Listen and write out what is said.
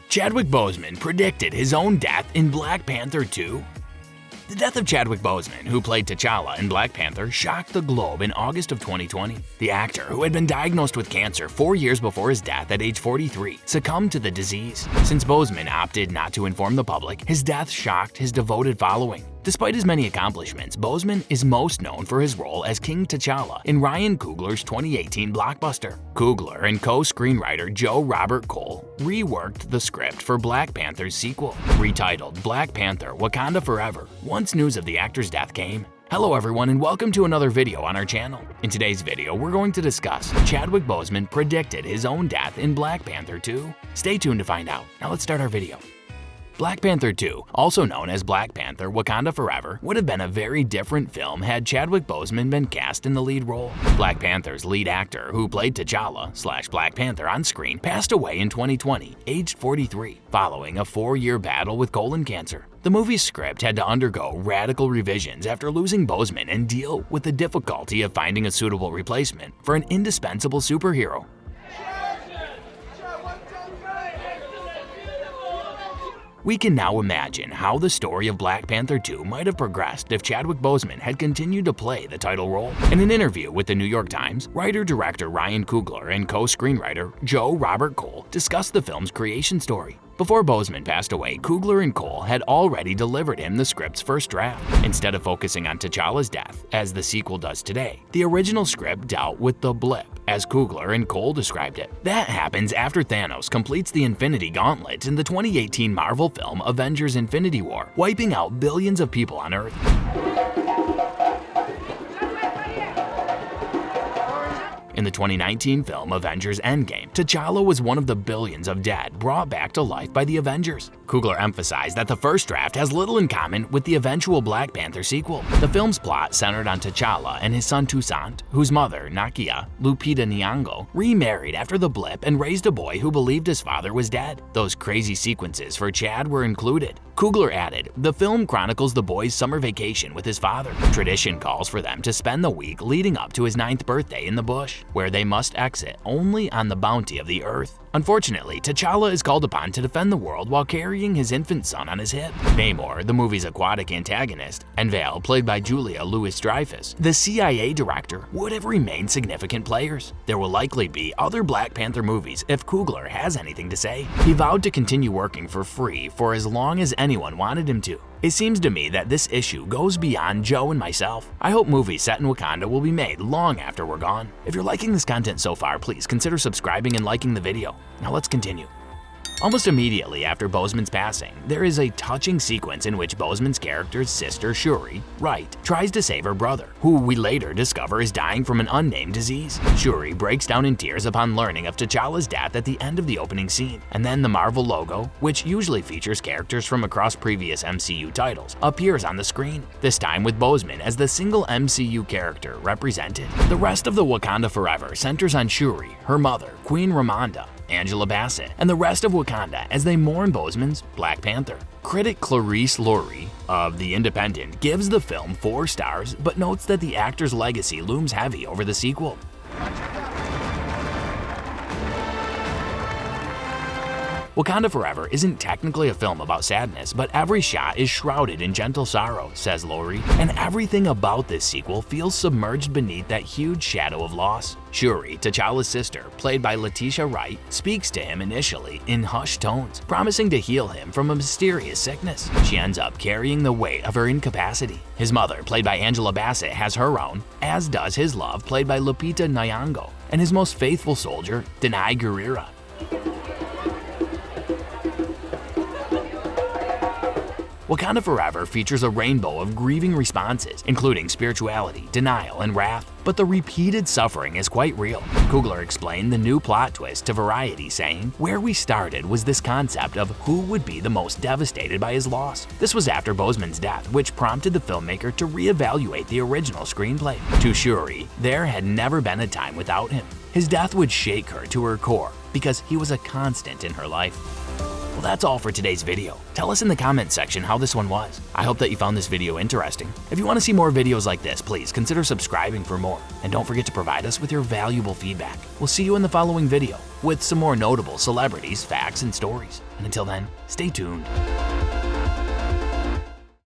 Chadwick Boseman predicted his own death in Black Panther 2? The death of Chadwick Boseman, who played T'Challa in Black Panther, shocked the globe in August of 2020. The actor, who had been diagnosed with cancer 4 years before his death at age 43, succumbed to the disease. Since Boseman opted not to inform the public, his death shocked his devoted following. Despite his many accomplishments, Boseman is most known for his role as King T'Challa in Ryan Coogler's 2018 blockbuster. Coogler and co-screenwriter Joe Robert Cole reworked the script for Black Panther's sequel, retitled Black Panther Wakanda Forever, once news of the actor's death came. Hello everyone and welcome to another video on our channel. In today's video, we're going to discuss Chadwick Boseman predicted his own death in Black Panther 2. Stay tuned to find out. Now let's start our video. Black Panther 2, also known as Black Panther Wakanda Forever, would have been a very different film had Chadwick Boseman been cast in the lead role. Black Panther's lead actor, who played T'Challa/Black Panther on screen, passed away in 2020, aged 43, following a 4-year battle with colon cancer. The movie's script had to undergo radical revisions after losing Boseman and deal with the difficulty of finding a suitable replacement for an indispensable superhero. We can now imagine how the story of Black Panther 2 might have progressed if Chadwick Boseman had continued to play the title role. In an interview with the New York Times, writer-director Ryan Coogler and co-screenwriter Joe Robert Cole discussed the film's creation story. Before Boseman passed away, Coogler and Cole had already delivered him the script's first draft. Instead of focusing on T'Challa's death, as the sequel does today, the original script dealt with the blip, as Coogler and Cole described it. That happens after Thanos completes the Infinity Gauntlet in the 2018 Marvel film Avengers: Infinity War, wiping out billions of people on Earth. In the 2019 film Avengers: Endgame, T'Challa was one of the billions of dead brought back to life by the Avengers. Coogler emphasized that the first draft has little in common with the eventual Black Panther sequel. The film's plot centered on T'Challa and his son Toussaint, whose mother, Nakia Lupita Nyong'o, remarried after the blip and raised a boy who believed his father was dead. Those crazy sequences for Chad were included. Coogler added, "The film chronicles the boy's summer vacation with his father. Tradition calls for them to spend the week leading up to his 9th birthday in the bush, where they must exit only on the bounty of the earth." Unfortunately, T'Challa is called upon to defend the world while carrying his infant son on his hip. Namor, the movie's aquatic antagonist, and Vale, played by Julia Louis-Dreyfus, the CIA director, would have remained significant players. There will likely be other Black Panther movies if Coogler has anything to say. He vowed to continue working for free for as long as anyone wanted him to. It seems to me that this issue goes beyond Joe and myself. I hope movies set in Wakanda will be made long after we're gone. If you're liking this content so far, please consider subscribing and liking the video. Now let's continue. Almost immediately after Boseman's passing, there is a touching sequence in which Boseman's character's sister, Shuri, Wright, tries to save her brother, who we later discover is dying from an unnamed disease. Shuri breaks down in tears upon learning of T'Challa's death at the end of the opening scene, and then the Marvel logo, which usually features characters from across previous MCU titles, appears on the screen, this time with Boseman as the single MCU character represented. The rest of the Wakanda Forever centers on Shuri, her mother, Queen Ramonda, Angela Bassett, and the rest of Wakanda as they mourn Boseman's Black Panther. Critic Clarice Laurie of The Independent gives the film 4 stars but notes that the actor's legacy looms heavy over the sequel. Wakanda Forever isn't technically a film about sadness, but every shot is shrouded in gentle sorrow, says Laurie, and everything about this sequel feels submerged beneath that huge shadow of loss. Shuri, T'Challa's sister, played by Letitia Wright, speaks to him initially in hushed tones, promising to heal him from a mysterious sickness. She ends up carrying the weight of her incapacity. His mother, played by Angela Bassett, has her own, as does his love, played by Lupita Nyong'o, and his most faithful soldier, Denai Guerrera. Wakanda Forever features a rainbow of grieving responses, including spirituality, denial, and wrath, but the repeated suffering is quite real. Coogler explained the new plot twist to Variety, saying, "Where we started was this concept of who would be the most devastated by his loss. This was after Boseman's death, which prompted the filmmaker to reevaluate the original screenplay. To Shuri, there had never been a time without him. His death would shake her to her core because he was a constant in her life." Well, that's all for today's video. Tell us in the comments section how this one was. I hope that you found this video interesting. If you want to see more videos like this, please consider subscribing for more. And don't forget to provide us with your valuable feedback. We'll see you in the following video with some more notable celebrities, facts, and stories. And until then, stay tuned.